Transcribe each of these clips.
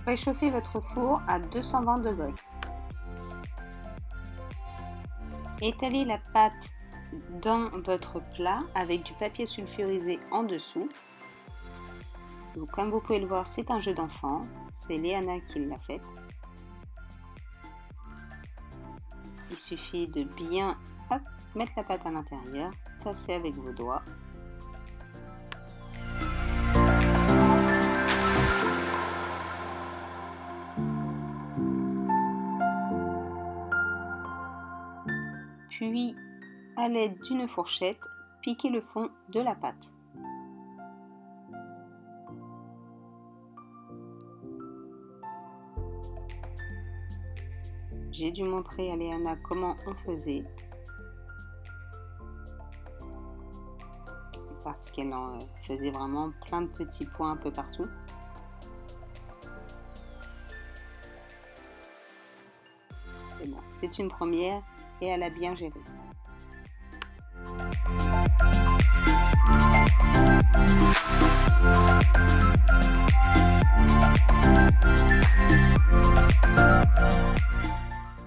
Préchauffez votre four à 220 degrés. Étalez la pâte dans votre plat avec du papier sulfurisé en dessous. Donc, comme vous pouvez le voir, c'est un jeu d'enfant. C'est Léana qui l'a fait. Il suffit de bien mettre la pâte à l'intérieur, tasser avec vos doigts. Puis, à l'aide d'une fourchette, piquez le fond de la pâte. J'ai dû montrer à Léana comment on faisait, parce qu'elle en faisait vraiment plein de petits points un peu partout. Et bon, c'est une première et elle a bien géré.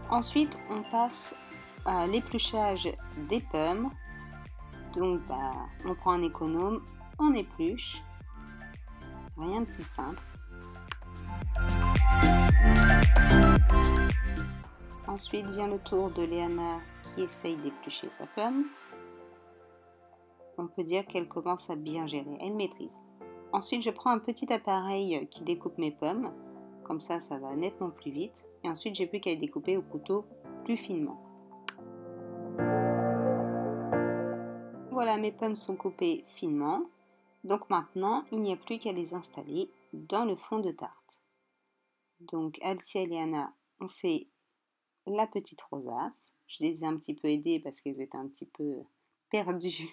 Ensuite, on passe à l'épluchage des pommes. Donc, on prend un économe, on épluche. Rien de plus simple. Ensuite vient le tour de Léana qui essaye d'éplucher sa pomme. On peut dire qu'elle commence à bien gérer, elle maîtrise. Ensuite, je prends un petit appareil qui découpe mes pommes. Comme ça va nettement plus vite. Et ensuite, j'ai plus qu'à les découper au couteau plus finement. Voilà, mes pommes sont coupées finement. Donc maintenant, il n'y a plus qu'à les installer dans le fond de tarte. Donc, Alicia et Léana ont fait la petite rosace. Je les ai un petit peu aidées parce qu'elles étaient un petit peu perdues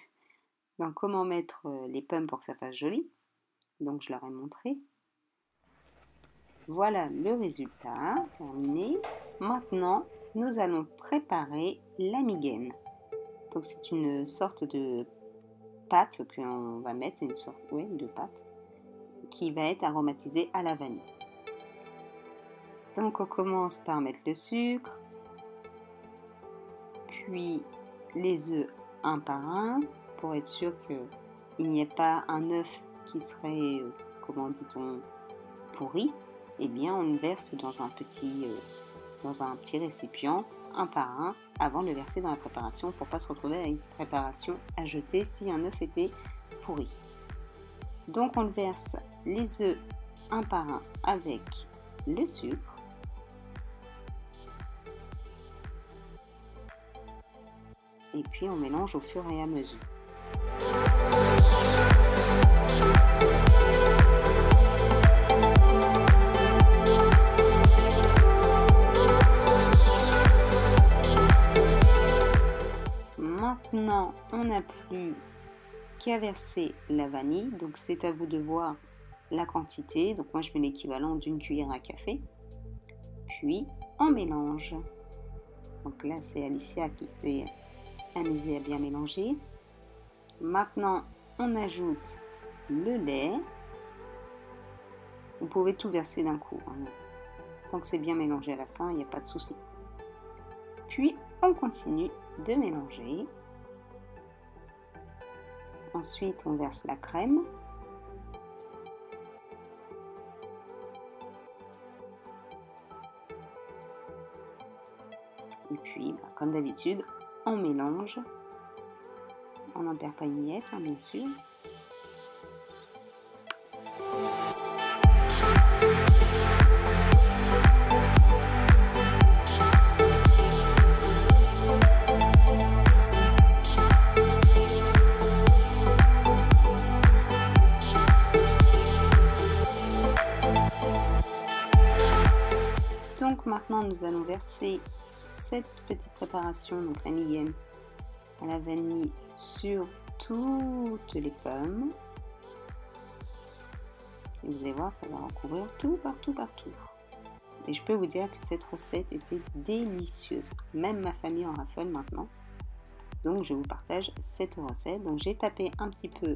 dans comment mettre les pommes pour que ça fasse joli. Donc, je leur ai montré. Voilà le résultat, terminé. Maintenant, nous allons préparer la migaine. Donc, c'est une sorte de pâte qu'on va mettre, une sorte de pâte, qui va être aromatisée à la vanille. Donc, on commence par mettre le sucre, puis les œufs un par un, pour être sûr qu'il n'y ait pas un œuf qui serait, comment dit-on, pourri. Eh bien, on le verse dans un petit récipient, un par un, avant de le verser dans la préparation pour ne pas se retrouver avec une préparation à jeter si un œuf était pourri. Donc, on le verse les œufs un par un avec le sucre. Et puis, on mélange au fur et à mesure. Maintenant, on n'a plus qu'à verser la vanille. Donc, c'est à vous de voir la quantité. Donc, moi, je mets l'équivalent d'une cuillère à café. Puis, on mélange. Donc là, c'est Alicia qui s'est amusée à bien mélanger. Maintenant, on ajoute le lait. Vous pouvez tout verser d'un coup. Tant que c'est bien mélangé à la fin, il n'y a pas de souci. Puis, on continue de mélanger. Ensuite, on verse la crème. Et puis, comme d'habitude, on mélange. On n'en perd pas une miette, bien sûr. Donc maintenant, nous allons verser cette petite préparation, donc la migaine à la vanille, sur toutes les pommes. Et vous allez voir, ça va recouvrir tout, partout. Et je peux vous dire que cette recette était délicieuse. Même ma famille en raffole maintenant. Donc je vous partage cette recette. Donc j'ai tapé un petit peu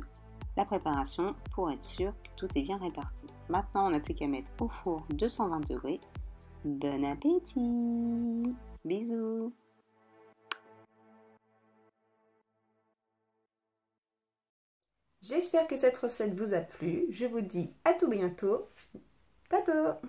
la préparation pour être sûr que tout est bien réparti. Maintenant, on n'a plus qu'à mettre au four 220 degrés. Bon appétit! Bisous! J'espère que cette recette vous a plu. Je vous dis à tout bientôt. Tato!